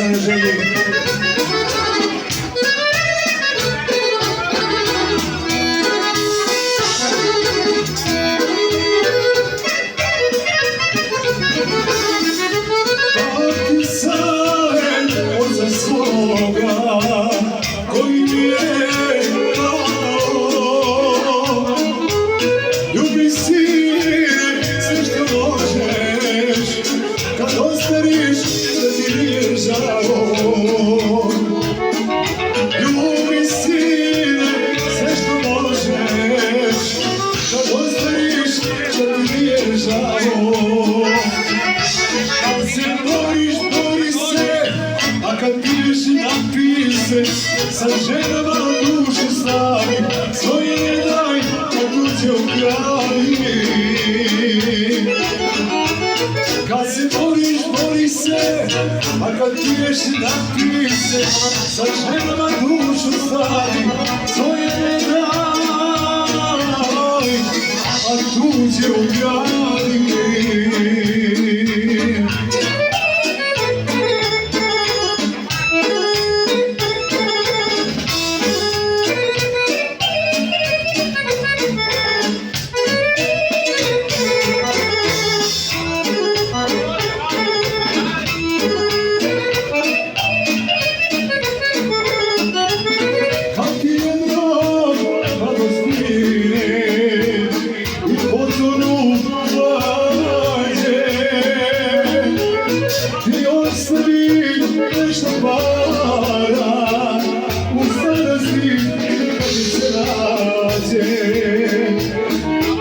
na želji. Koji mi je dao, ljubi sine sve što možeš, kad ostariš da ti nije žao. Ljubi sine sve što možeš, kad ostariš da ti nije žao. Kad se boriš, bori se, a kad piješ i napiješ se, sa ženama dušu stavi, svoje ne daj, a tuđe ukradi. Kad se boriš, bori se, a kad piješ i napiješ se, sa ženama dušu stavi, svoje ne daj, a tuđe ukradi. Nešto para, u starosti neka ti se nađe.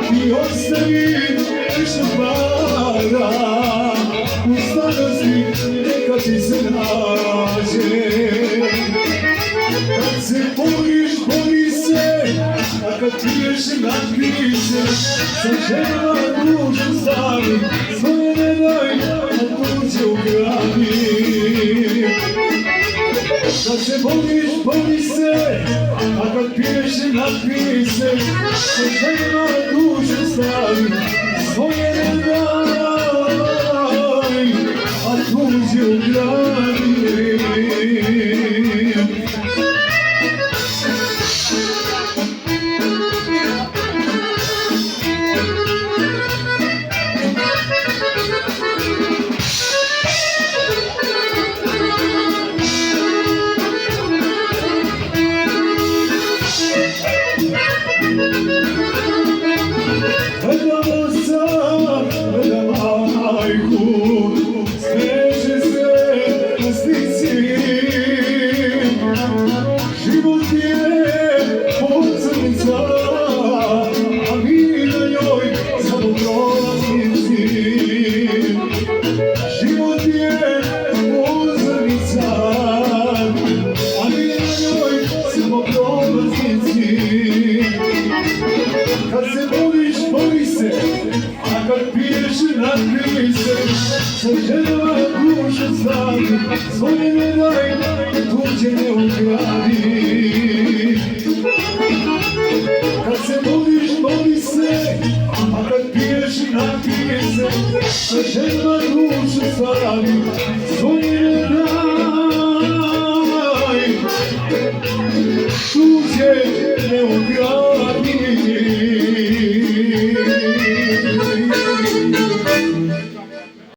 Ti ostavi nešto para, u starosti neka ti se nađe. Kad se boriš, bori se, a kad piješ i napiješ se, sa ženama dušu stavi, svoje ne daj, a tuđe ukradi. Kad se boriš, bori se, a kad piješ i napiješ se, sa ženama dušu stavi, svoje ne daj, a tuđe ukradi. Gledamo sam, gledamo majku, sveže se na slici. Život je pocrnica, a mi na njoj samo prolaznici. Život je pocrnica, a mi na njoj samo prolaznici. Kad se boriš, bori se, a kad piješ i napiješ se, sa ženama dušu stavi, svoje ne daj, tuđe ne ukradi. Kad se boriš, bori se, a kad piješ i napiješ se, sa ženama dušu stavi, svoje ne